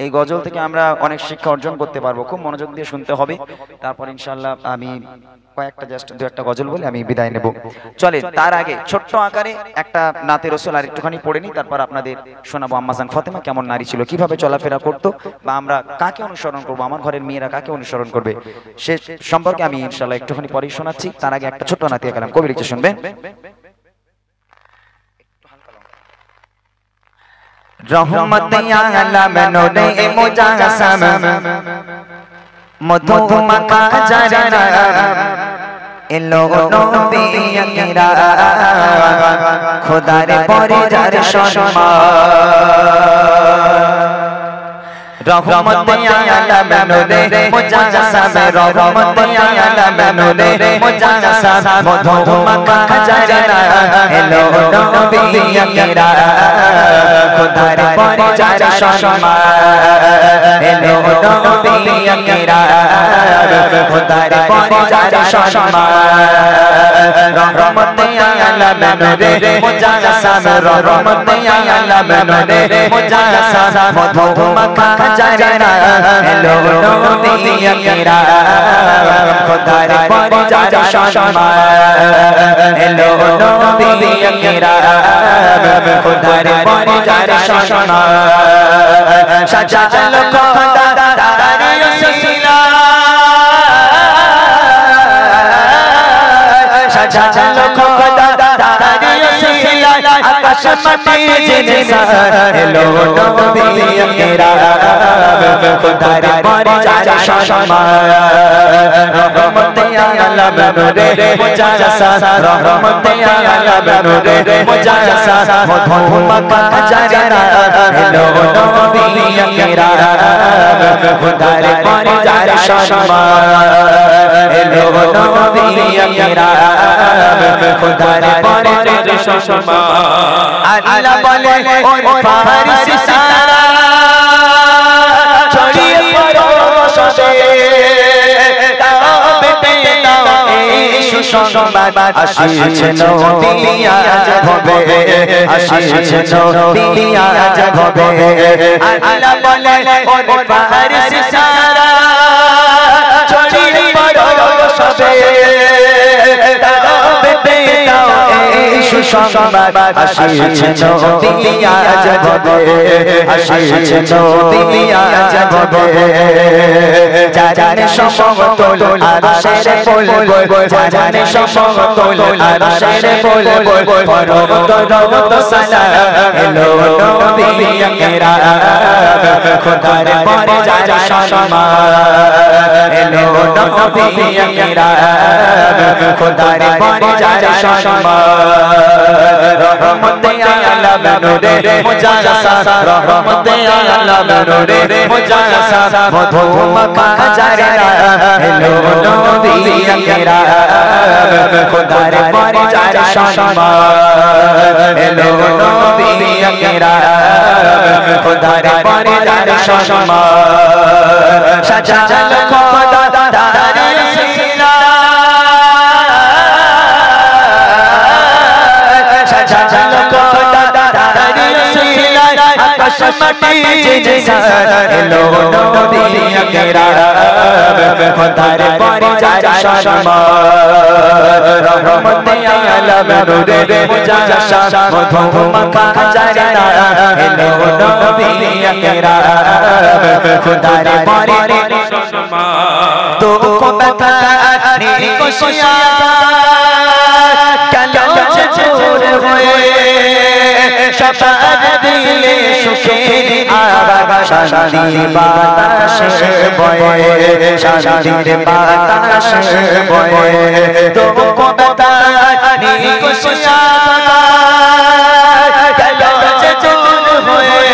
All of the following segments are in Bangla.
এই গজল থেকে আমরা অনেক শিক্ষা অর্জন করতে পারবো, খুব মনোযোগ দিয়ে শুনতে হবে। তারপর ইনশাআল্লাহ আমি কয়েকটা জাস্ট দু একটা গজল বলে আমি বিদায় নেব। চলে তার আগে ছোট্ট আকারে একটা নাতে রসুল আর একটুখানি পড়ে নিই, তারপর আপনাদের শোনাবো আম্মাজান ফাতেমা কেমন নারী ছিল, কিভাবে চলাফেরা করতো, বা আমরা কাকে অনুসরণ করবো, আমার ঘরের মেয়েরা কাকে অনুসরণ করবে সে সম্পর্কে আমি ইনশাআল্লাহ একটুখানি পরেই শোনাচ্ছি। তার আগে একটা ছোট্ট নাতিয়া কালাম কবি লিখে শুনবেন। রহমতে আলম নূরে মুজাসসাম মধু মাখা জানা এলো নবী আকরাম খোদার পরজার সম্মান। রহমতে আলম নূরে মুজাসসাম রহমতে আলম নূরে মুজাসসাম মধু মাখা জানা এলো নবী আকরাম খোদার পরজার সম্মান। এলো নবী আকরাম খোদার পরজার সম্মান। রহমতে আলম নূরে মুজাসসাম রহমতে আলম নূরে মুজাসসাম মধু মাখা জানা এলো নবী আকরাম খোদার পরজার সম্মান। এলো নবী আকরাম খোদার পরজার সম্মান। সাজালো খোদা তার ওসিলা সাজালো খোদা তার ওসিলা আকাশ মাটি জিনিসান এলো নবী আকরাম খোদার পরজার সম্মান। রহমতে আলম নূরে মুজাসসাম রহমতে আলম নূরে মুজাসসাম মধু মাখা জানা এলো নবী আকরাম খোদার পরজার সম্মান। এলো নবী আকরাম খোদার পরজার সম্মান। আল্লাহ বলে ও ফারিসি সারা ছড়িয়ে পড়ো শশে দাও বেটে দাও এই সুসংবাদ আসিছে নবী আজ হবে আসিছে নবী আজ হবে। আল্লাহ বলে ও ফারিসি সারা ছড়িয়ে পড়ো শশে দাও বেটে দাও এই সুসংবাদ আসিছে নবী আজ হবে আসিছে নবী আজ হবে। জানে সমতল আরশের ফুল জানে সমতল আরশের ফুল পরমত রহমত সালাম এলো নবী আকরাম খোদার পরজার সম্মান। এলো নবী আকরাম খোদার পরজার সম্মান। রহমতে আলম নূরে মুজাসসাম রহমতে আলম নূরে মুজাসসাম মধু মাখা জানা এলো নবী আকরাম খোদার পরজার সম্মান। এলো নবী আকরাম খোদার পরজার সম্মান। সাজালো খোদা তার ওসিলা সাজালো খোদা তার ওসিলা আকাশ মাটি জিনিসান এলো নবী আকরাম খোদার পরজার সম্মান। রহমতে আলম নূরে মুজাসসাম মধু মাখা জানা এলো নবী আকরাম খোদার পরজার সম্মান। দুঃখ ব্যথা নিকশিয়া কালো চোর হয়ে সবার দিলে সুখের আবার শান্তির বাতাস বয়ে শান্তির বাতাস বয়ে। দুঃখ ব্যথা নিকশিয়া কালো চোর হয়ে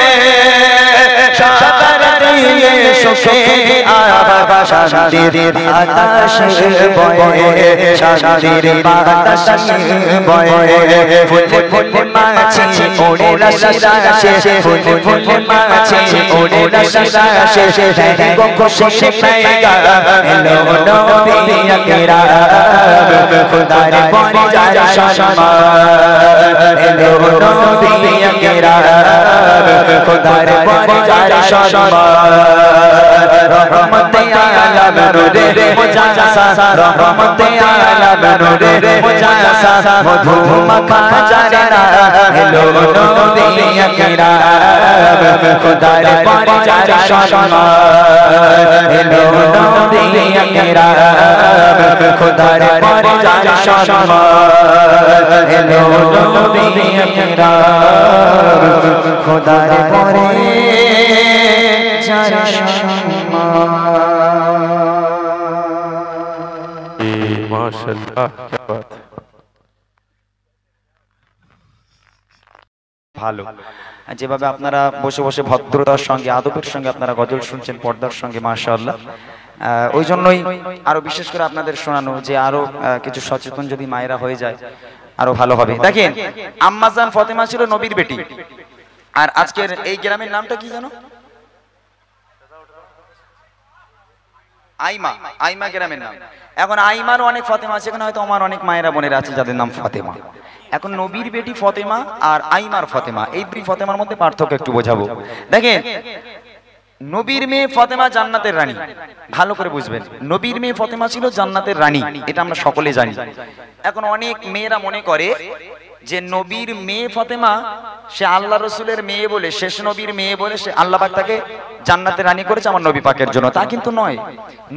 সবার দিলে সুখের আবার শান্তির বাতাস বয়ে শান্তির বাতাস বয়ে ফুলে ফুলে মাছি ওড়ে রাশি রাশি ফুলে ফুলে মাছি ওড়ে রাশি রাশি তেরি গো খুশি পেগা এলো নবী আকরাম খুদার পরে যার সম্মান এলো নবী আকরাম খুদার পরে যার সম্মান রহমতে আলম নূরে মুজাসা রহমতে আলম নূরে মুজাসা মধু মাখা জানা এলো নবী আকরাম খুদার পরে যার সম্মান এলো নবী আকরাম খুদার পরে যার সম্মান এলো নবী আকরাম খুদার পরে যার সম্মান। মাশাআল্লাহ, क्या बात है। ভালো যেভাবে আপনারা বসে বসে ভদ্রতার সঙ্গে আদবের সঙ্গে আপনারা গজল শুনছেন পর্দার সঙ্গে মাশাআল্লাহ, ওই জন্যই আরো বিশেষ করে আপনাদের শোনানো যে আরো কিছু সচেতন যদি মায়েরা হয়ে যায় আরো ভালো হবে। দেখেন আম্মাজান ফাতেমা ছিল নবীর বেটি, আর আজকের এই গ্রামের নামটা কি জানো? আইমা, আইমা গ্রামের নাম। এখন আইমারও অনেক ফাতেমা আছে, এখানে হয়তো আমার অনেক মায়েরা বোনেরা আছে যাদের নাম ফাতেমা। এখন নবীর বেটি ফাতেমা আর আইমার ফাতেমা, এই দুই ফাতেমার মধ্যে পার্থক্য একটু বোঝাবো। দেখেন নবীর মেয়ে ফাতেমা জান্নাতের রানী, ভালো করে বুঝবেন। নবীর মেয়ে ফাতেমা ছিল জান্নাতের রানী, এটা আমরা সকলে জানি। এখন অনেক মেয়েরা মনে করে যে নবীর মেয়ে ফাতেমা সে আল্লাহ রসুলের মেয়ে বলে, শেষ নবীর মেয়ে বলে সে আল্লাহ পাক তাকে জান্নাতের রানী করেছে আমার নবী পাকের জন্য। তা কিন্তু নয়,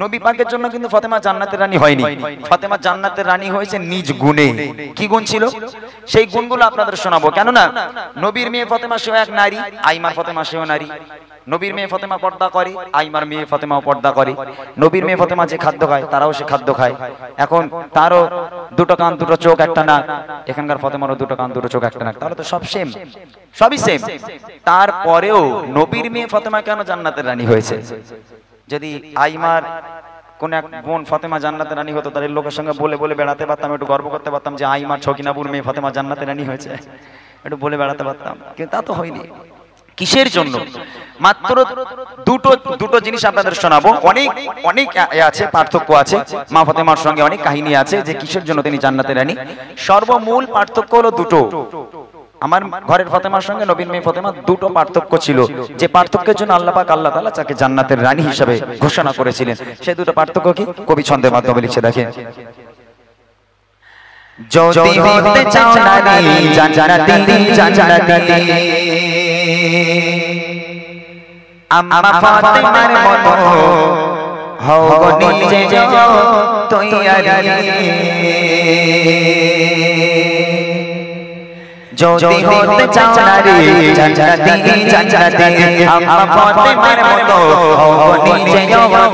নবী পাকের জন্য কিন্তু ফাতেমা জান্নাতের রানী হয়নি। ফাতেমা জান্নাতের রানী হয়েছে নিজ গুণে। কি গুণ ছিল সেই গুণগুলো আপনাদের শোনাবো, কেননা নবীর মেয়ে ফাতেমা সেও এক নারী, আইমার ফাতেমা সেও নারী। নবীর মেয়ে ফাতেমা পর্দা করে, আইমার মেয়ে ফাতেমাও পর্দা করে। নবীর মেয়ে ফাতেমা যে খাদ্য খায় তারাও সে খাদ্য খায়। এখন তারও দুটো কান দুটো চোখ একটা নাক, এখানকার ফাতেমারও দুটো কান দুটো চোখ একটা নাক, তাহলে তো সব সেম, সবই সেম। তারপরেও নবীর মেয়ে ফাতেমা কেন জান্নাতের রানী হয়েছে? যদি আইমার কোন এক বোন ফাতেমা জান্নাতের রানী হতো তাহলে লোকের সঙ্গে বলে বলে বেড়াতে পারতাম, একটু গর্ব করতে পারতাম যে আইমার ছকিনাবুর মেয়ে ফাতেমা জান্নাতের রানী হয়েছে, একটু বলে বেড়াতে পারতাম, কিন্তু তা তো হয়নি। কিসের জন্য? মাত্র দুটো জিনিস আপনাদের শোনাবো। অনেক অনেক আছে, পার্থক্য আছে, মা ফাতেমার সঙ্গে অনেক কাহিনী আছে যে কিসের জন্য তিনি জান্নাতের রানী। সর্বমূল পার্থক্য হলো দুটো। আমার ঘরের ফাতেমার সঙ্গে নবীর মেয়ে ফাতেমা দুটো পার্থক্য ছিল, যে পার্থক্যের জন্য আল্লাহ পাক আল্লাহ তাআলা তাকে জান্নাতের রানী হিসেবে ঘোষণা করেছিলেন। সেই দুটো পার্থক্য কি কবি ছন্দের মাধ্যমে লিখছে, দেখেন। যদি হতে চাও নারী জান্নাতি জান্নাতি, আম্মা ফাতেমার মতো হও নিজে তৈয়ারি। যদি হতে চাও নারী জান্নাতি জান্নাতি, আম্মা ফাতেমার মতো হও নিজে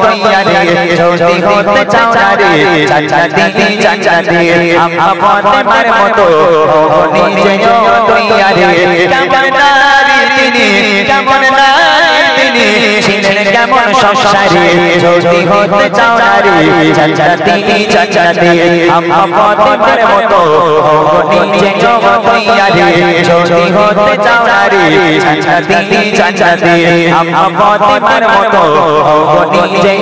তৈয়ারি। যদি হতে চাও নারী জান্নাতি জান্নাতি, আম্মা ফাতেমার মতো হও নিজে তৈয়ারি। কেমন নারী তিনি, কেমন নারী তিনি, ছিলেন কেমন সংসারী। যদি হতে চাও নারী জান্নাতি জান্নাতি, আম্মা ফাতেমার মতো হও নিজে তৈয়ারি। যদি হতে চাও নারী জান্নাতি জান্নাতি, আম্মা ফাতেমার মতো হও নিজে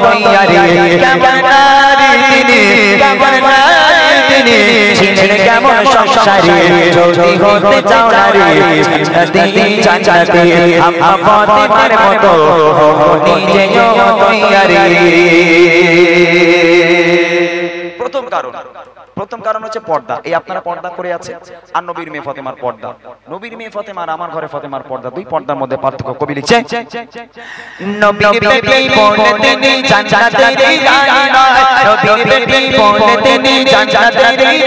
তৈয়ারি। কেমন নারী তিনি, কেমন নারী তিনি, ছিলেন কেমন সংসারী। যদি হতে চাও নারী জান্নাতি জান্নাতি, আম্মা ফাতেমার মতো হও নিজে তৈয়ারি। প্রথম কারণ হচ্ছে পর্দা। এই আপনারা পর্দা করে আছে, আর নবীর মেয়ে ফাতেমার পর্দা। নবীর মেয়ে ফাতেমা আর আমার ঘরে ফাতেমার পর্দা, দুই পর্দার মধ্যে পার্থক্য। কবি লিখছে, নবীর বেটি বলে তিনি জান্নাতের রানী নয়, নবীর বেটি বলে তিনি জান্নাতের রানী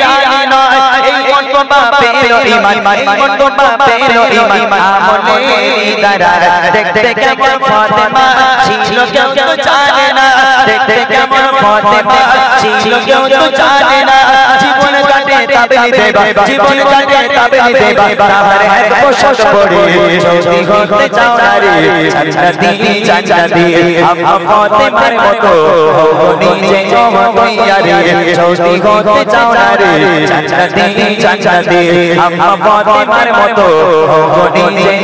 নয়। এই মর্তবা পেলো ঈমান, এই মর্তবা পেলো ঈমান, আমলের দ্বারা। দেখতে কেমন ফাতেমা ছিল কেউ তো জানে না, দেখতে কেমন ফাতেমা ছিল কেউ কেউ তো জানে না জীবন কাটে তাবেলি দেবা জীবন কাটে তাবেলি দেবা তাহার এক বছর পরে যদি হতে চাও নারী জান্নাতি জান্নাতি আম্মা ফাতেমার মতো নিজে তৈয়ারি যদি হতে চাও নারী জান্নাতি জান্নাতি আম্মা ফাতেমার মতো নিজে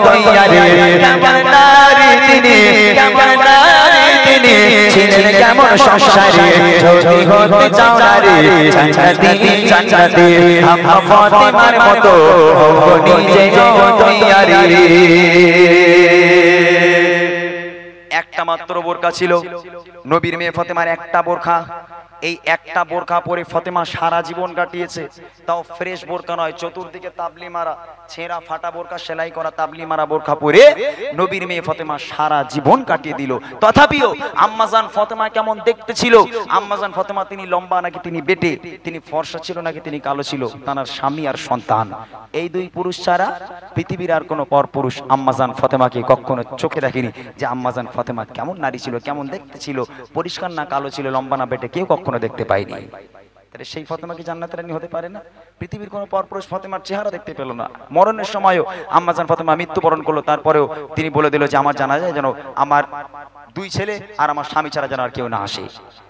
তৈয়ারি কেমন নারী তিনি কেমন নারী তিনি ছিলেন কেমন সংসারী যদি হতে চাও নারী জান্নাতি জান্নাতি আম্মা ফাতেমার মতো নিজে তৈয়ারি একটা মাত্র বোরকা ছিল নবীর মেয়ে ফাতেমার একটা বোরকা এই একটা বোরকা পরে ফাতেমা সারা জীবন কাটিয়েছে তাও ফ্রেশ বোরকা নয় চতুর্দিকে তাবলি মারা ছেঁড়া ফাটা বোরকা সেলাই করা তাবলি মারা বোরকা পরে নবীর মেয়ে ফাতেমা সারা জীবন কাটিয়ে দিল তথাপিও আম্মাজান ফাতেমা কেমন দেখতে ছিল আম্মাজান ফাতেমা তিনি লম্বা নাকি তিনি বেটে তিনি ফর্সা ছিল নাকি তিনি কালো ছিল তার স্বামী আর সন্তান এই দুই পুরুষ ছাড়া পৃথিবীর আর কোনো পরপুরুষ আম্মাজান ফাতেমাকে কখনো চোখে দেখেনি যে আম্মাজান ফাতেমা কেমন নারী ছিল কেমন দেখতে ছিল পরিষ্কার না কালো ছিল লম্বা না বেটে কেউ কখনো দেখতে পাইনি তাহলে সেই ফাতেমা কি জান্নাতের রানী হতে পারে না পৃথিবীর কোনো পরপুরুষ ফাতেমার চেহারা দেখতে পেল না মরণের সময়ও আম্মাজান ফাতেমা মৃত্যুবরণ করলো তারপরেও তিনি বলে দিল যে আমার জানা যায় যেন আমার দুই ছেলে আর আমার স্বামী ছাড়া যেন আর কেউ না আসে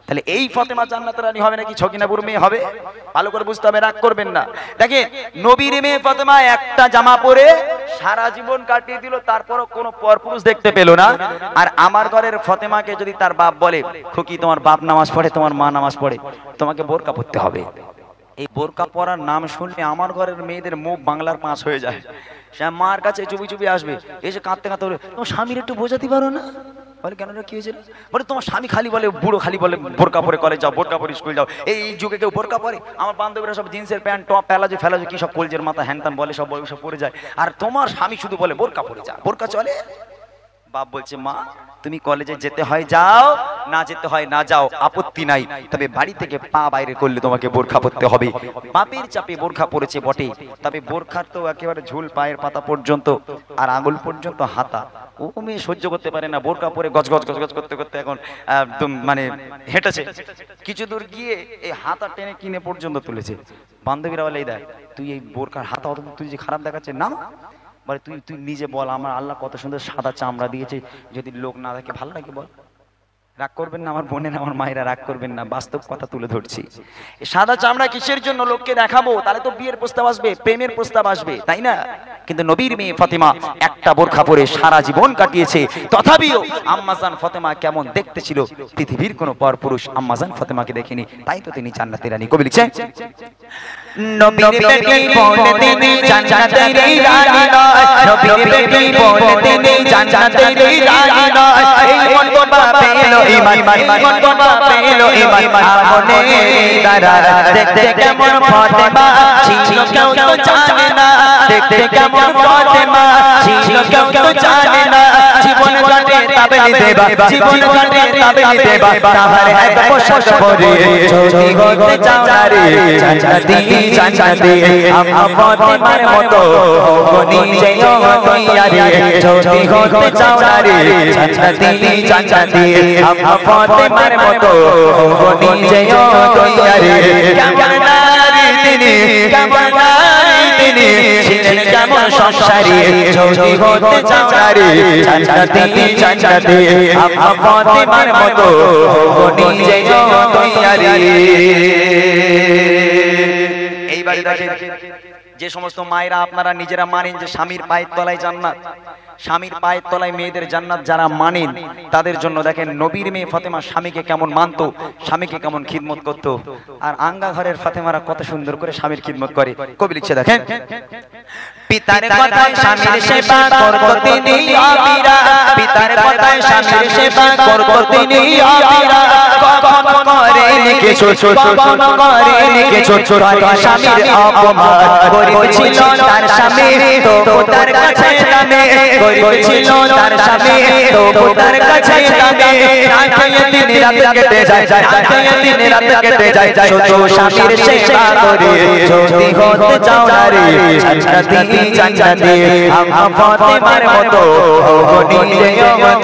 তাহলে এই ফাতেমা জান্নাতের রানী হবে নাকি ছকিনাপুর মেয়ে হবে ভালো করে বুঝতে হবে রাগ করবেন না দেখেন নবীর মেয়ে ফাতেমা একটা জামা পরে সারা জীবন কাটিয়ে দিল তারপরও কোনো পরপুরুষ দেখতে পেল না আর আমার ঘরের ফাতেমাকে যদি তার বাপ বলে খুকি তোমার বাপ নামাজ পড়ে তোমার মা নামাজ পড়ে তোমাকে বোরকা পরতে হবে এই বোরকা পরার নাম শুনলে আমার ঘরের মেয়েদের মুখ বাংলার পাঁচ হয়ে যায় সে মার কাছে চুপি চুপি আসবে এসে কাঁদতে কাঁদতে বলে তোমার স্বামীর একটু বোঝাতে পারো না বলে কেন কি হয়েছিল বলে তোমার স্বামী খালি বলে বুড়ো খালি বলে বোরকা পরে কলেজ যাও বোরকা পরে স্কুল যাও এই যুগে কেউ বোরকা পরে আমার বান্ধবীরা সব জিন্সের প্যান্ট টপ প্যালাজো ফেলাজো কি সব কলজের মাথা হ্যানতান বলে সব সব পরে যায় আর তোমার স্বামী শুধু বলে বোরকা পরে যা বোরকা চলে বাপ বলছে মা তুমি কলেজে যেতে হয় যাও না যেতে হয় না যাও আপত্তি নাই তবে বাড়ি থেকে পা বাইরে করলে তোমাকে বোরখা পরতে হবে বাপের চাপে বোরখা পরেছে বটে তবে বোরখার তো একেবারে ঝুল পায়ের পাতা পর্যন্ত আর আঙুল পর্যন্ত হাতা ও মেয়ে সহ্য করতে পারে না বোরকা পরে গজ গজ গজ গজ করতে করতে এখন একদম মানে হেঁটেছে কিছু দূর গিয়ে এই হাতা টেনে কিনে পর্যন্ত তুলেছে বান্ধবীরা বলে এই দেখ তুই এই বোরকার হাতা তুই যে খারাপ দেখাচ্ছে না বলে তুই তুই নিজে বল আমার আল্লাহ কত সুন্দর সাদা চামড়া দিয়েছে যদি লোক না দেখে ভালো লাগে বল রাগ করবেন না আমার বোনেরা আমার মায়েরা রাগ করবেন না বাস্তব কথা তুলে ধরছি সাদা চামড়া কিসের জন্য লোককে দেখাবো তাহলে তো বিয়ের প্রস্তাব আসবে প্রেমের প্রস্তাব আসবে তাই না কিন্তু নবীর মেয়ে ফাতেমা একটা বোরখা পরে সারা জীবন কাটিয়েছে তথাপিও আম্মাজান ফাতেমা কেমন দেখতে ছিল পৃথিবীর কোনো পরপুরুষ আম্মাজান ফাতেমাকে দেখেনি তাই তো তিনি জান্নাতের রানী কবি লিখছেন নবীর বেটি বলে তিনি জান্নাতের রানী নয় নবীর বেটি বলে তিনি জান্নাতের রানী নয় এই মন বাবা পেলো ঈমান মন বাবা পেলো ঈমান আমনে তারা দেখতে কেমন ফাতেমা ছিল কেউ তো জানে না দেখতে কেমন ফাতেমা ছিল কেউ তো জানে না জীবন কাটে তাবেলি দেবা জীবন কাটে তাবেলি দেবা তাহার এক বছর পরে যদি হতে চাও নারী জান্নাতি জান্নাতি আম্মা ফাতেমার মতো নিজে তৈয়ারি যদি হতে চাও নারী জান্নাতি জান্নাতি আম্মা ফাতেমার মতো নিজে তৈয়ারি কেমন নারী তিনি কেমন নারী তিনি ছিলেন কেমন সংসারী যদি হতে চাও নারী জান্নাতি জান্নাতি আম্মা ফাতেমার মতো নিজে তৈয়ারি এইবারে দেখেন যে সমস্ত মায়েরা আপনারা নিজেরা মানেন যে স্বামীর পায়ের তলায় জান্নাত স্বামীর পায়ের তলায় মেয়েদের জান্নাত যারা মানেন তাদের জন্য দেখেন নবীর মেয়ে ফাতেমা স্বামীকে কেমন মানতো স্বামীকে কেমন খিদমত করতো আর আঙ্গা ঘরের ফাতেমারা কত সুন্দর করে স্বামীর খিদমত করে কবি লিখছে দেখেন পিতার কথায় স্বামীর সেবা করতো তিনি আবিরা পিতার কথায় স্বামীর সেবা করতো তিনি আবিরা কখনো করেনি কিছু কখনো করেনি কিছু স্বামীর অপমান করেছিল তার স্বামী তো তার কাছে নামে করেছিল তার স্বামী তো তার কাছে নামে রাতে দিন রাত কেটে যায় রাতে দিন রাত কেটে যায় শুধু স্বামীর সেবা করে যদি হতে চাও নারী জান্নাতি জান্নাতি আম্মা ফাতেমার মতো নিজে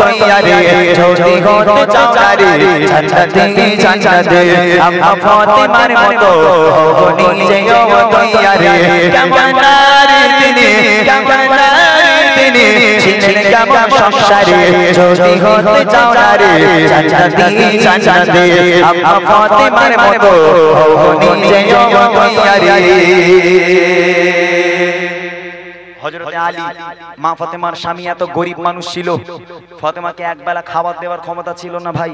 তৈয়ারি যদি হতে চাও নারী জান্নাতি জান্নাতে আম্মা ফাতেমার মতো হও নিজেও তৈয়ারি কেমন নারী তিনি কেমন নারী তিনি ছিলেন কেমন সংসারে যদি হতে চাও নারী জান্নাতি জান্নাতে আম্মা ফাতেমার মতো হও নিজেও তৈয়ারি হযরতে আলী মা ফাতেমার স্বামী এত গরিব মানুষ ছিল ফাতেমাকে একবেলা খাবার দেওয়ার ক্ষমতা ছিল না ভাই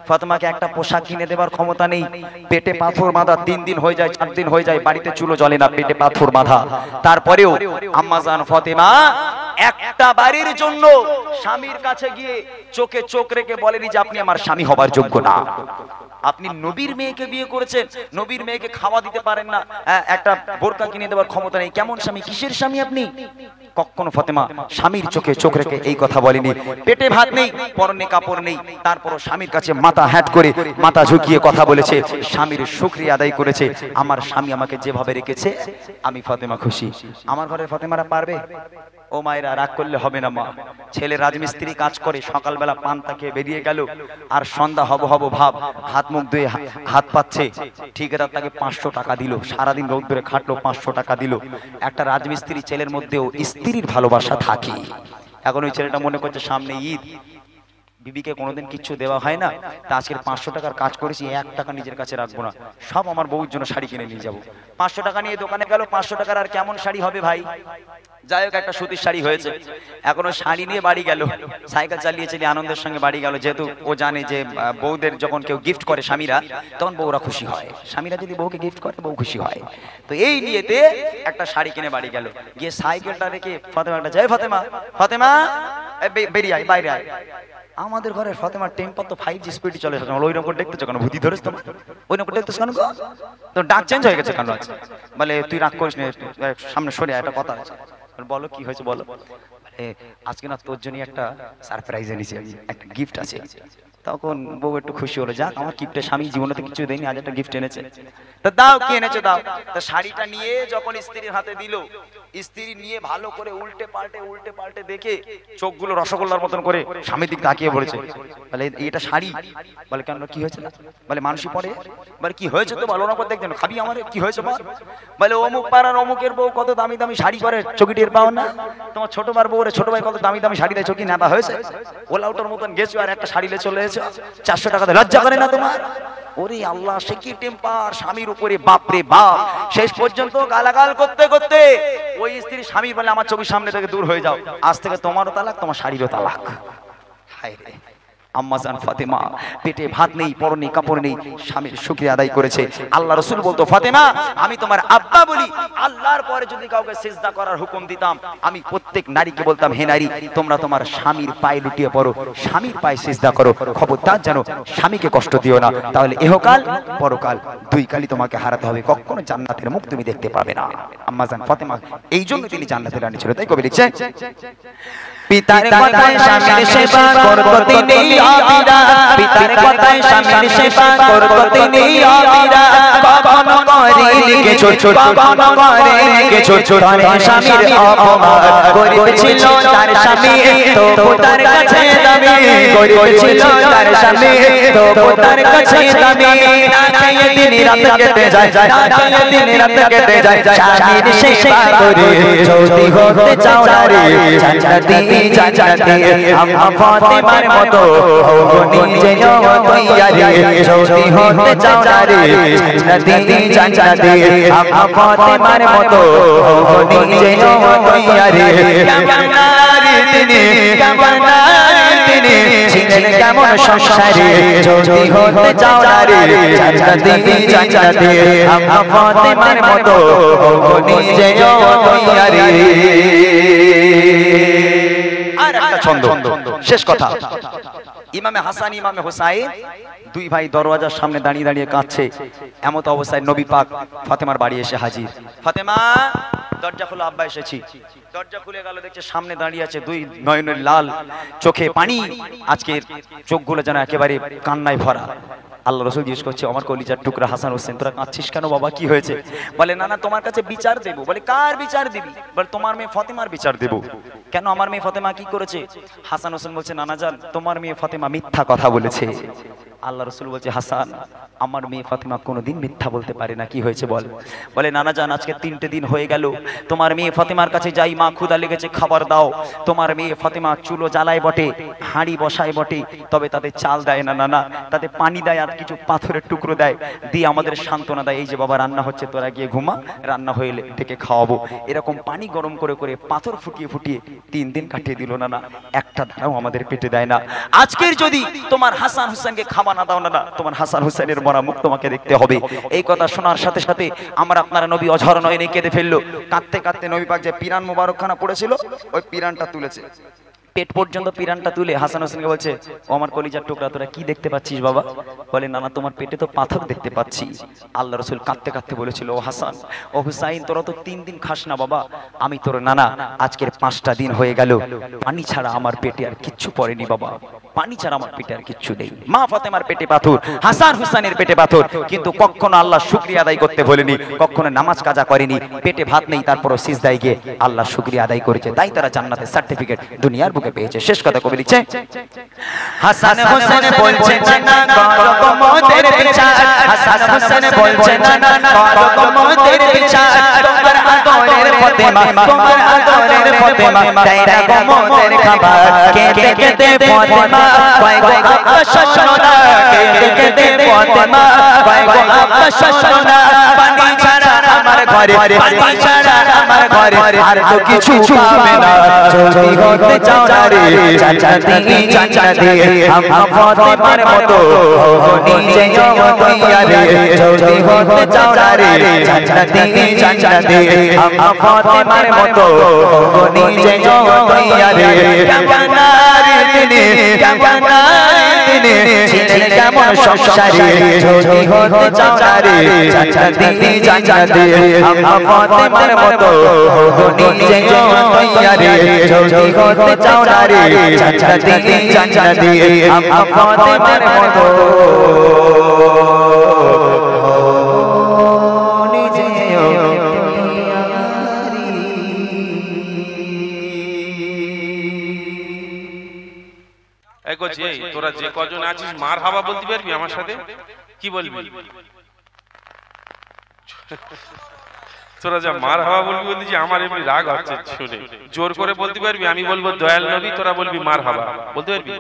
ফাতেমাকে একটা পোশাক কিনে দেওয়ার ক্ষমতা নেই পেটে পাথর বাঁধা 3 দিন হয়ে যায় 4 দিন হয়ে যায় বাড়িতে চুলো জ্বলে না পেটে পাথর বাঁধা তারপরেও আম্মা জান ফাতেমা একটা বাড়ির জন্য স্বামীর কাছে গিয়ে চোখে চোখ রেখে বলেনি যে আপনি আমার স্বামী হবার যোগ্য না আপনি নবীর মেয়েকে বিয়ে করেছেন নবীর মেয়েকে খাওয়া দিতে পারেন না একটা বোরকা কিনে দেওয়ার ক্ষমতা নেই কেমন স্বামী কিসের স্বামী আপনি কখনো ফাতেমা স্বামীর চোখে চোখ রেখে এই কথা বলেনি পেটে ভাত নেই পরনে কাপড় নেই তারপরও স্বামীর কাছে মাথা হ্যাট করে মাথা ঝুঁকিয়ে কথা বলেছে স্বামীর শুকরিয়া আদায় করেছে আমার স্বামী আমাকে যেভাবে রেখেছে আমি ফাতেমা খুশি আমার ঘরের ফাতেমারা পারবে ও মায়েরা রাগ করলে হবে না মা ছেলে রাজমিস্ত্রি কাজ করে সকালবেলা পান্তা খেয়ে বেরিয়ে গেল আর সন্ধ্যা হব হব ভাব হাত মুখ ধুয়ে হাত পাচ্ছে ঠিকাদার তাকে 500 টাকা দিল সারাদিন রোদ ধরে খাটলো 500 টাকা দিল একটা রাজমিস্ত্রি ছেলের মধ্যেও স্ত্রীর ভালোবাসা থাকে এখন ওই ছেলেটা মনে করছে সামনে ঈদ বিবিকে কোনোদিন কিছু দেওয়া হয় না তা আজকের 500 টাকার কাজ করেছি 1 টাকা নিজের কাছে রাখবো না সব আমার বউর জন্য শাড়ি কিনে নিয়ে যাবো 500 টাকা নিয়ে দোকানে গেল 500 টাকার আর কেমন শাড়ি হবে ভাই যাই হোক একটা সুতির শাড়ি হয়েছে এখনো শাড়ি নিয়ে বাড়ি গেল সাইকেল চালিয়ে চালিয়ে আনন্দের সঙ্গে বাড়ি গেল যেহেতু ও জানে যে বউদের যখন কেউ গিফট করে স্বামীরা তখন বউরা খুশি হয় স্বামীরা যদি বউকে গিফট করে বউ খুশি হয় তো এই নিয়েতে একটা শাড়ি কিনে বাড়ি গেল গিয়ে সাইকেলটা রেখে ফাতেমাটা যায় ফাতেমা ফাতেমা বেরিয়ে আয় বাইরে আয় আমাদের ঘরের ফাতেমার টেম্পার তো 5G স্পিডে চলে ওই রকম দেখতেছো কেন ভূতি ধরেছ তোমার ওই রকম দেখতেছো কেন তো ডাক চেঞ্জ হয়ে গেছে কেন আছে বলে তুই রাগ করিস না সামনে সরে একটা কথা আছে বলো কি হয়েছে বলো আজকে না তোর জন্য একটা সারপ্রাইজ এনেছি একটা গিফট আছে তখন বউ একটু খুশি হলো যাক আমার গিফটে স্বামী জীবনে তো কিছু দেয়নি আজ একটা গিফট এনেছে তো দাও কি এনেছো দাও তো শাড়িটা নিয়ে যখন স্ত্রীর হাতে দিল স্ত্রী নিয়ে ভালো করে উল্টে পাল্টে দেখে চোখগুলো রসগোল্লার মতন করে স্বামীর দিক তাকিয়ে বলেছে বলে এটা শাড়ি বলে কেন কি হয়েছে বলে মানুষই পরে বলে কি হয়েছে তো বলো না পর দেখবেন খাবি আমার কি হয়েছে বলে অমুক পাড়ার অমুকের বউ কত দামি দামি শাড়ি পরে চোখে টের পাও না তোমার ছোট বার বউরে ছোট ভাই কত দামি দামি শাড়ি দেয় চোখে নেবা হয়েছে ওলাউটার মতন গেছো আর একটা শাড়ি লে চলে এসেছো 400 টাকা লজ্জা করে না তোমার ওরে আল্লাহ সে কি টেম্পার স্বামীর উপরে বাপ রে বাপ শেষ পর্যন্ত গালাগাল করতে করতে ওই স্ত্রী স্বামী বলে আমার চোখের সামনে থেকে দূর হয়ে যাও আজ থেকে তোমারও তালাক তোমার শাড়িরও তালাক হায় রে আম্মা জান ফাতেমা পেটে ভাত নেই পরনে কাপড় নেই স্বামীর শুকরিয়া আদায় করেছে আল্লাহ রাসূল বলতো ফাতেমা আমি তোমার আব্বা বলি আল্লাহর পরে যদি কাউকে সিজদা করার হুকুম দিতাম আমি প্রত্যেক নারীকে বলতাম হে নারী তোমরা তোমার স্বামীর পায়ে লুটিয়ে পড়ো স্বামীর পায়ে সিজদা করো খবরদার জানো স্বামীকে কষ্ট দিও না তাহলে ইহকাল পরকাল দুই কালই তোমাকে হারাতে হবে কখনো জান্নাতের মুখ তুমি দেখতে পাবে না আম্মা জান ফাতেমা এই জন্য তিনি জান্নাতের রানী ছিল তাই কবি লিখছে পিতার কথায় স্বামীর সেবা করত তিনি আবিরা পিতার কথায় স্বামীর সেবা করত তিনি আবিরা কখনো করেনি কিছু কখনো করেনি কিছু তার স্বামীর অপমান করেছিল তার স্বামী তো তার কাছে দামি করেছিল তার স্বামী তো তার কাছে দামি না খেয়ে দিন রাত কেটে যায় না খেয়ে দিন রাত কেটে যায় স্বামীর সেবা করে যদি হতে চাও নারী জান্নাতি জান্নাতে আম্মা ফাতেমার মতো হও নিজেও তৈয়ারি যদি হতে চাও নারী জান্নাতি জান্নাতে আম্মা ফাতেমার মতো হও নিজেও তৈয়ারি কেমন নারী তিনি কেমন নারী তিনি ছিলেন কেমন সংসারে যদি হতে চাও নারী জান্নাতি জান্নাতে আম্মা ফাতেমার মতো হও নিজেও তৈয়ারি আর একটা ছন্দ শেষ কথা ইমামে হাসান ইমামে হুসাইন দুই ভাই দরওয়াজার সামনে দাঁড়িয়ে দাঁড়িয়ে কাঁদছে এমত অবস্থায় নবী পাক ফাতেমার বাড়ি এসে হাজির ফাতেমা দরজা খুলে আব্বা এসেছি দরজা খুলে গেল দেখছে সামনে দাঁড়িয়ে আছে দুই নয়নের লাল চোখে পানি আজকের চোখগুলো যেন একেবারে কান্নায় ভরা আল্লাহ রাসূল জিজ্ঞেস করছে আমার কলিজার টুকরা হাসান হোসেন তোরা কাঁদছিস কেন বাবা, কি হয়েছে? বলে না না তোমার কাছে বিচার দেব। বলে কার বিচার দিবি? বলে তোমার মেয়ে ফাতেমার বিচার দেব। কেন আমার মেয়ে ফাতেমা কি করেছে? হাসান হোসেন বলছে নানা জান তোমার মেয়ে ফাতেমা মিথ্যা কথা বলেছে। আল্লাহ রাসূল বলছে হাসান আমার মেয়ে ফাতেমা কোনোদিন মিথ্যা বলতে পারে না, কি হয়েছে বল? বলে নানা জান আজকে 3টে দিন হয়ে গেল তোমার মেয়ে ফাতেমার কাছে যাই, মা ক্ষুধা লেগেছে খাবার দাও। তোমার মেয়ে ফাতেমা চুলো জ্বালায় বটে, হাঁড়ি বসায় বটে, তবে তাতে চাল দেয় না নানা, তাতে পানি দেয় আর কিছু পাথরের টুকরো দেয়, দিয়ে আমাদের সান্ত্বনা দেয় এই যে বাবা রান্না হচ্ছে তোরা গিয়ে ঘুমা, রান্না হয়ে ডেকে খাওয়াবো। এরকম পানি গরম করে করে পাথর ফুটিয়ে ফুটিয়ে 3 দিন কাটিয়ে দিল নানা, একটা দানাও আমাদের পেটে দেয় না। আজকের যদি তোমার হাসান হোসেনকে খাবার না দাও না, তোমার হাসান হোসেনের মরা মুখ তোমাকে দেখতে হবে। এই কথা শোনার সাথে সাথে আমরা আপনারা নবী অঝর নয়নে কেঁদে ফেললো। কাঁদতে কাঁদতে নবী পাক যে পিরান মোবারকখানা পড়েছিল ওই পিরানটা তুলেছে, পেট পর্যন্ত পিরানটা তুলে হাসান হোসেনকে বলছে ও আমার কলিজার টুকরা তোরা কি দেখতে পাচ্ছিস বাবা? বলে নানা তোমার পেটে তো পাথর দেখতে পাচ্ছি। আল্লাহ রাসূল কাঁদতে কাঁদতে বলেছিল ও হাসান ও হুসাইন তোরা তো 3 দিন খাস না বাবা, আমি তোর নানা আজকের 5টা দিন হয়ে গেল, পানি ছাড়া আমার পেটে আর কিচ্ছু পড়েনি বাবা, পানি ছাড়া আমার পেটে আর কিচ্ছু নেই। মা ফাতেমার পেটে পাথর, হাসান হুসাইনের পেটে পাথর, কিন্তু কখনো আল্লাহ শুকরিয়া আদায় করতে বলেনি, কখনো নামাজ কাজা করেনি, পেটে ভাত নেই তারপরও সিজদায় গিয়ে আল্লাহ শুকরিয়া আদায় করেছে, তাই তারা জান্নাতের সার্টিফিকেট দুনিয়ার বুকে পেয়েছে। শেষ কথা কবি লিখছে হাসান হোসেন বলছে না করো গোমতের বিচার, হাসান হোসেন বলছে না করো গোমতের বিচার, তোমার আদরের ফাতেমা তোমার আদরের ফাতেমা তাইরা গোমতের খাবার কেঁদে কেঁদে ফাতেমা কয় গো আকাশ সোনা কেঁদে কেঁদে ফাতেমা কয় গো আকাশ সোনা, পানি ছাড়া আমার ঘরে পানি ছাড়া আমার ঘরে আর তো কিছু পাবে না, যদি হতে চাও না রে জান্নাতি আমরা ফাতেমার মতো নিজে জগতিয়া রে, যদি হতে চাও না রে জান্নাতি আমরা ফাতেমার মতো নিজে জগতিয়া রে, কেমনার দিনে কেমনার দিনে ছিলেন কেমন সংসারে, যদি হতে চাও না রে জান্নাতি আমরা ফাতেমার মতো নিজে জগতিয়া রে, যদি হতে চাও না রে জান্নাতি আমরা ফাতেমার মতো নিজে তোরা যে কজন আছিস মার হাবা বলতে পারবি আমার সাথে? কি বলবি? তোরা যা মার হাওয়া বলবি বলছি আমার এমনি রাগ হচ্ছে শুনে, জোর করে বলতে পারবি? আমি বলবো দয়াল নবী, তোরা বলবি মার হাওয়া, বলতে পারবি?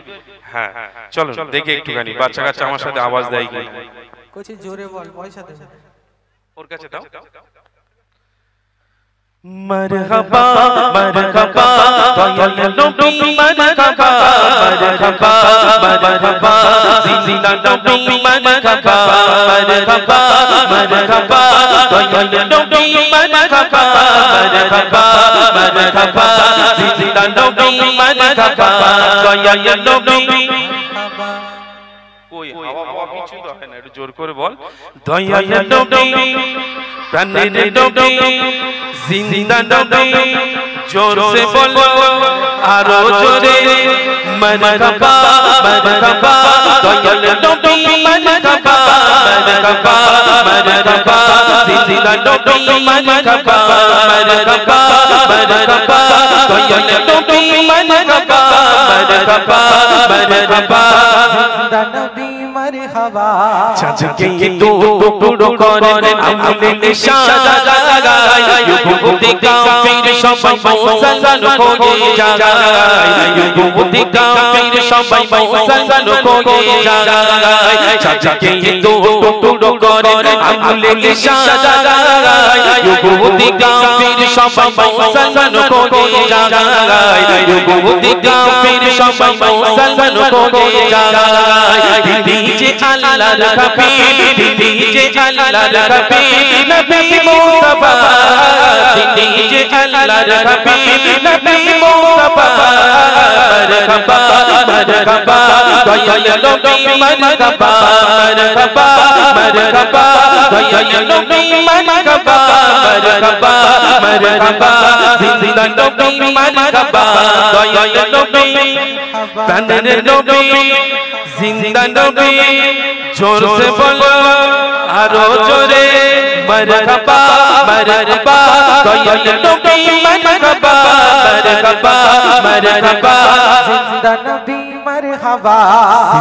হ্যাঁ চলো দেখে একটুখানি বাচ্চা কাচ্চা আমার সাথে আওয়াজ দেয় কি কোচি জোরে বল, পয়সা দে ওর কাছে দাও। মারহাবা মারহাবা দয়াল নবী মারহাবা মারহাবা মারহাবা জিন্দা নবী মারহাবা মারহাবা মারহাবা দয়াল নবী মারহাবা মারহাবা মারহাবা জিন্দা নবী মারহাবা দয়াল নবী ওই হাওয়া হাওয়া কিছু তো হয় না, একটু জোর করে বল দয়াল নবী প্রাণের নবী জিন্দা নবী, জোর সে বলো আরো জোরে মারহাবা মারহাবা দয়াল নবী মারহাবা মারহাবা মারহাবা জিন্দা নবী মারহাবা মারহাবা মারহাবা দয়াল নবী মারহাবা মারহাবা মারহাবা জিন্দা নবী মারহাবা, চাচকে তো টুকরো করে আমলে নিশানা লাগায়, ইউবুতি কাফির সবাই মুসলমান হয়ে যায়, ইউবুতি কাফির সবাই মুসলমান হয়ে যায়, চাচকে তো টুকরো করে আমলে নিশানা লাগায়, ইউবুতি কাফির সবাই মুসলমান হয়ে যায়, ইউবুতি কাফির সবাই মুসলমান হয়ে যায়, দিদি আল্লাহর হাবিব দিদি আল্লাহর হাবিব নবী মুস্তাফা, দিদি আল্লাহর হাবিব নবী মুস্তাফা মারহাবা মারহাবা দয়াল নবী মারহাবা মারহাবা মারহাবা দয়াল নবী মারহাবা মারহাবা মারহাবা জিন্দা নবী মারহাবা দয়াল নবী প্রাণের নবী জিন্দা নবী জোর সে বলো আরো জোরে মারহাবা মারহাবা দয়াল নবী মারহাবা মারহাবা মারহাবা জিন্দা নবী মারহাবা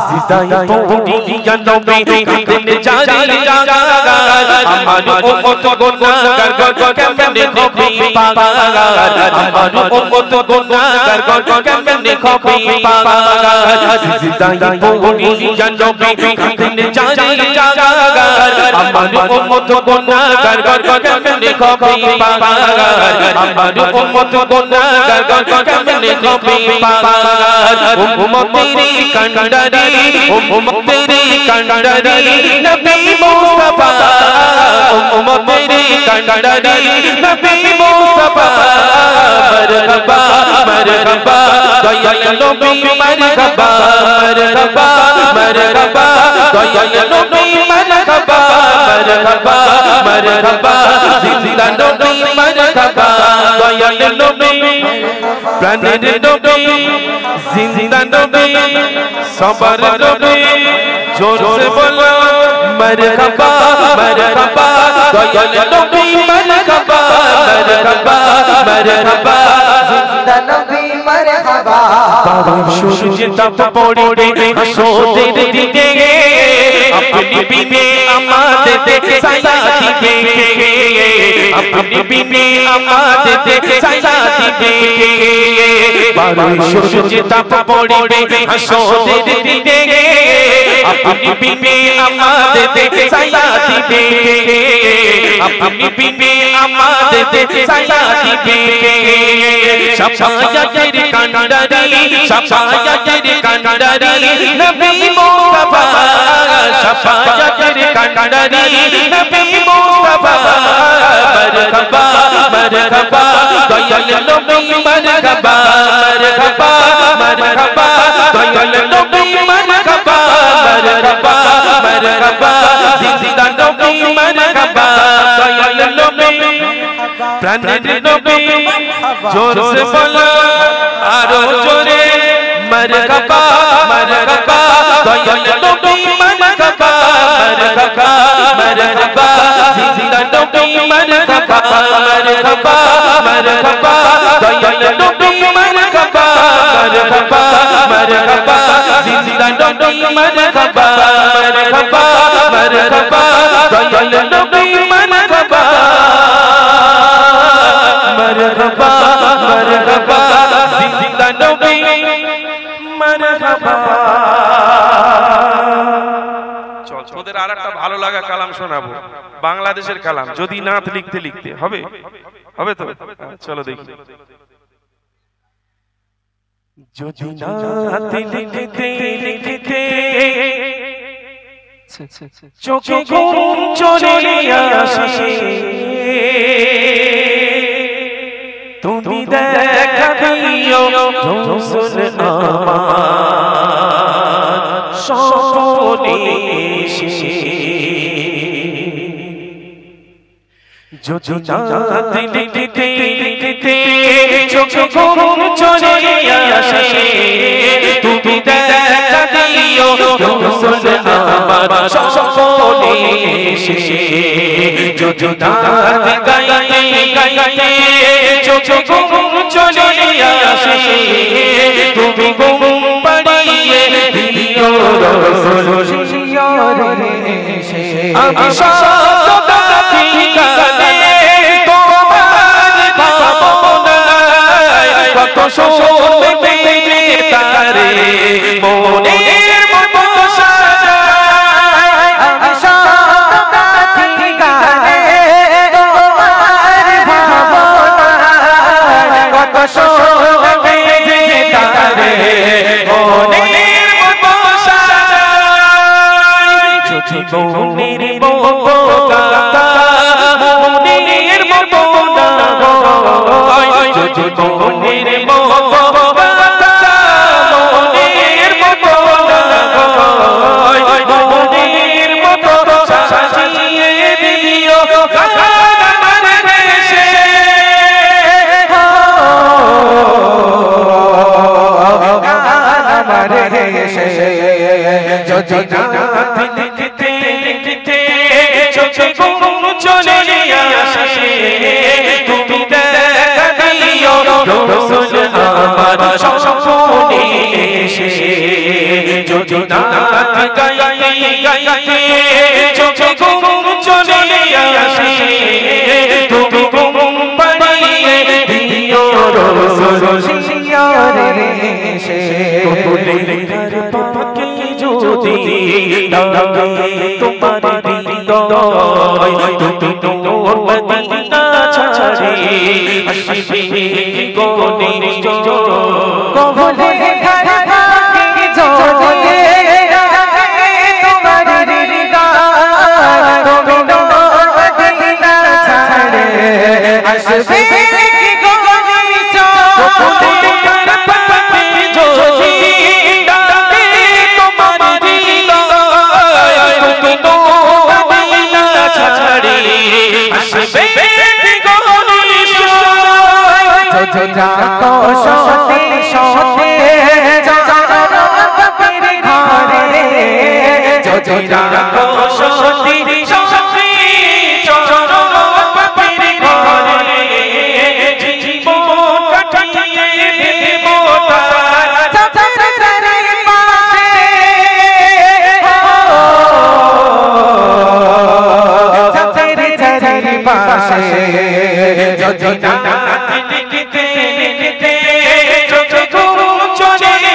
সিজদায় পড়িয়া নবী কাঁদেন জারি জাগার আমার উম্মত গুনাহগার গো কেমনে খবি পাগার আমার উম্মত গুনাহগার গো কেমনে খবি পাগার সিজদায় পড়িয়া নবী কাঁদেন জারি জাগার আমার উম্মত গুনাহগার গো কেমনে খবি পাগার আমার উম্মত গুনাহগার গো কেমনে খবি পাগার উম্মত तेरी कंडरी उम्मत तेरी कंडरी नबी मुस्तफा उम्मत तेरी कंडरी नबी मुस्तफा मरहबा मरहबा दयाल नबी मरहबा मरहबा मरहबा दयाल नबी मरहबा मरहबा मरहबा जिंदा नबी मरहबा दयाल नबी प्राणेर नबी जिंदा नबी सबर नबी जोर से बोलो मरहबा मरहबा दयाल नबी मरहबा मरहबा मरहबा जिंदा नबी मरहबा सूरज तप पड़े सोते दिखे अपनी बिने अमाद दे साथी देखे अपनी बिने अमाद दे साथी देखे बारो सूरज तप पड़े सोते दिखे अपनी बिने अमाद दे साथी देखे अपनी बिने अमाद दे साथी देखे सफाया तेरी कंडरी सफाया तेरी कंडरी नबी मुस्तफा सफाया तेरी कंडरी नबी मुस्तफा मरहबा मरहबा दयाल नबी मरहबा मरहबा मरहबा दयाल नबी मरहबा मरहबा मरहबा जिंदा नबी मरहबा दयाल नबी प्राणेर नबी जोर से बोलो आरो जोरे मरहबा मरहबा दयाल नबी मरहबा मरहबा मरहबा जिंदा नबी मरहबा मरहबा मरहबा दयाल नबी मरहबा मरहबा मरहबा जिंदा नबी मरहबा मरहबा मरहबा दयाल नबी मरहबा मरहबा मरहबा जिंदा नबी मरहबा চল তোদের আরেকটা ভালো লাগা কালাম শোনাবো বাংলাদেশের কালাম যদি নাত লিখতে লিখতে হবে হবে তো চলো দেখি যদি নাত লিখতে লিখতে চোখে ঘুম চলে আসে তুমি দেখা দিও রাসূল আমার স্বপ্নে এসে যদি নাত লিখতে লিখতে চোখে ঘুম চলে আসে তুমি দেখা দিও রাসূল আমার স্বপ্নে এসে যদি নাত গাইতে গাইতে চোখে ঘুম চলে আসে তুমি ঘুম পাড়িয়ে দিও রাসূল জিয়রে এসে আমি সদা ঠিকানে তোমার ভাবনায় কত শুনবে তারে মনের মতো সাজায় আমি সদা ঠিকানে তোমার ভাবনায় কত শুনবে তারে মনের মতো সাজায় যদি মনের মতো গাতা মনের মতো না হয় যদি মনের মতো গাতা মনের এসে যদি নাথ লিখতে লিখতে চোখে ঘুম চলে আসে তুমি দেখা দিও রাসূল আমার স্বপ্নে এসে যদি নাথ গাইতে গাইতে চোখে ঘুম চলে আসে তুমি ঘুম পাড়িয়ে দিও রাসূল শিয়ারে এসে লেখার পাকে যদি ডাকে তোমার হৃদয় তুমি তোর মদিনা ছাড়ে আসবে গনে কবলে ঘর ভাঙি যদি তোমার হৃদয় তুমি মদিনা ছাড়ে আসবে কি গনি লেখার পাকে যদি ডাকে তোমার হৃদয় তুমি তোর মদিনা ছাড়ে আসবে গনে যদি রাখো সতে সতে জানতের ঘরে যদি রাখো সতী সতী চরণ পাপের ঘরে জীবন কাটিয়ে দেব তার চাচার পাশে চাচার পাশে যদি নাথ লিখতে লিখতে চোখে ঘুম চলে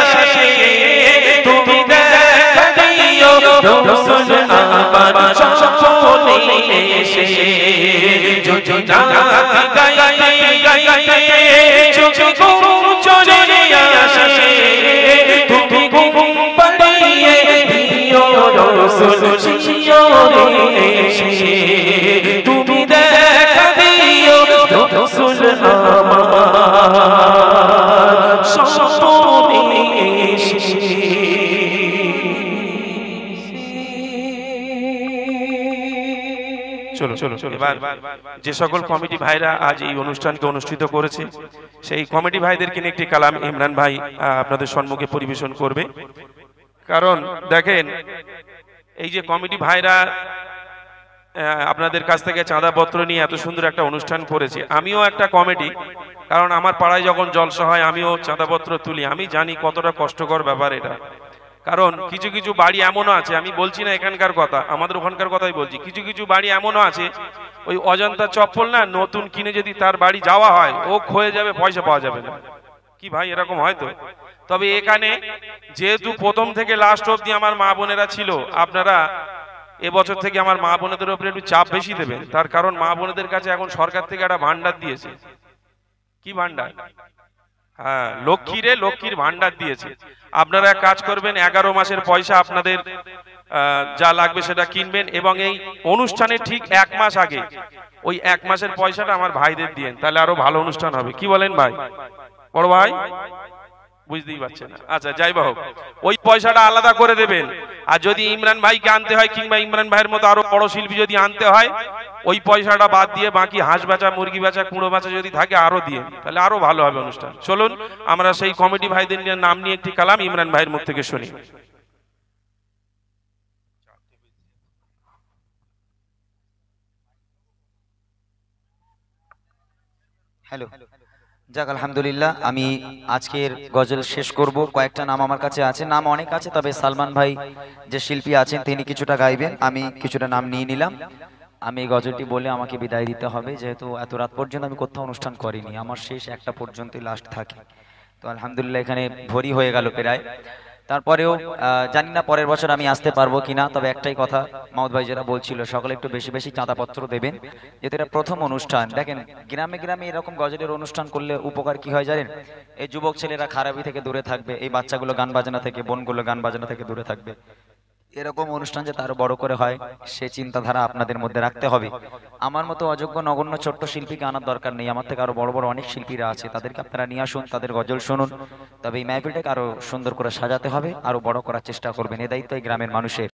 আসে তুমি দেখা দিও রাসূল আমার স্বপ্নে এসে যদি নাথ গাইতে গাইতে চোখে ঘুম চলে আসে তুমি ঘুম পাড়িয়ে দিও রাসূল শিয়ারে এসে তুমি দেখা দিও রাসূল আমার স্বপ্নে এসে চলো চলো এবার যে সকল কমিটি ভাইরা আজ এই অনুষ্ঠানকে অনুষ্ঠিত করেছে সেই কমিটি ভাইদেরকে নিয়ে একটি কালাম ইমরান ভাই আপনাদের সম্মুখে পরিবেশন করবে। কারণ দেখেন এই যে কমিটি ভাইরা আপনাদের কাছ থেকে চাঁদাপত্র নিয়ে এত সুন্দর একটা অনুষ্ঠান করেছে, আমিও একটা কমিটি, কারণ আমার পাড়ায় যখন জলসা হয় আমিও চাঁদাপত্র তুলি, আমি জানি কতটা কষ্টকর ব্যাপার এটা। কারণ কিছু কিছু বাড়ি এমনও আছে, আমি বলছি না এখানকার কথা, আমাদের ওখানকার কথাই বলছি, কিছু কিছু বাড়ি এমনও আছে ওই অজন্তা চপ্পল না নতুন কিনে যদি তার বাড়ি যাওয়া হয় ও ক্ষয়ে যাবে, পয়সা পাওয়া যাবে না। কি ভাই এরকম হয় তো? তবে এখানে যেহেতু প্রথম থেকে লাস্ট অবধি আমার মা বোনেরা ছিল, আপনারা এবছর থেকে আমার মা বোনেদের উপরে একটু চাপ বেশি দেবেন। তার কারণ মা বোনেদের কাছে এখন সরকার থেকে একটা ভান্ডার দিয়েছে। কি ভান্ডার? হ্যাঁ, লক্ষ্মীর ভান্ডার দিয়েছে। আপনারা এক কাজ করবেন, 11 মাসের পয়সা আপনাদের যা লাগবে সেটা কিনবেন, এবং এই অনুষ্ঠানের ঠিক 1 মাস আগে ওই 1 মাসের পয়সাটা আমার ভাইদের দিয়েন, তাহলে আরো ভালো অনুষ্ঠান হবে। কি বলেন ভাই? বড় ভাই বুঝতেই পারছে না। আচ্ছা যাই হোক, ওই পয়সাটা আলাদা করে দেবেন। আর যদি ইমরান ভাইকে আনতে হয় কিংবা ইমরান ভাইয়ের মতো আরো বড় শিল্পী যদি আনতে হয়, ওই পয়সাটা বাদ দিয়ে বাকি হাঁস বেচা, মুরগি বেচা, কুঁড়ো বেচা যদি থাকে আরো দিয়ে, তাহলে আরো ভালো হবে অনুষ্ঠান। চলুন আমরা সেই কমিটি ভাইদের নাম নিয়ে একটি কালাম ইমরান ভাইয়ের মুখ থেকে শুনি। হ্যালো, যাক আলহামদুলিল্লাহ, আমি আজকের গজল শেষ করব। কয়েকটা নাম আমার কাছে আছে, নাম অনেক আছে, তবে সালমান ভাই যে শিল্পী আছেন তিনি কিছুটা গাইবেন, আমি কিছুটা নাম নিয়ে নিলাম। আমি এই গজলটি বলে আমাকে বিদায় দিতে হবে, যেহেতু এত রাত পর্যন্ত আমি কোথাও অনুষ্ঠান করিনি, আমার শেষ 1টা পর্যন্তই লাস্ট থাকে। তো আলহামদুলিল্লাহ এখানে ভরি হয়ে গেল প্রায়। তারপরেও জানি না পরের বছর আমি আসতে পারবো কিনা, তবে একটাই কথা, মাউদ ভাই যারা বলছিল সকলে একটু বেশি বেশি চাঁদাপত্র দেবেন, যেহেতু এটা প্রথম অনুষ্ঠান। দেখেন গ্রামে গ্রামে এরকম গজলের অনুষ্ঠান করলে উপকার কি হয় জানেন? এই যুবক ছেলেরা খারাপি থেকে দূরে থাকবে, এই বাচ্চাগুলো গান বাজনা থেকে, বোনগুলো গান বাজনা থেকে দূরে থাকবে। এরকম অনুষ্ঠান যাতে আরো বড় করে হয় সে চিন্তাধারা আপনাদের মধ্যে রাখতে হবে। আমার মতো অযোগ্য নগণ্য ছোট্ট শিল্পীকে আনার দরকার নেই, আমার থেকে আরো বড় বড় অনেক শিল্পীরা আছে, তাদেরকে আপনারা নিয়ে আসুন, তাদের গজল শুনুন। তবে এই মাহফিলটাকে আরো সুন্দর করে সাজাতে হবে, আরো বড় করার চেষ্টা করবেন, এ দায়িত্ব এই গ্রামের মানুষের।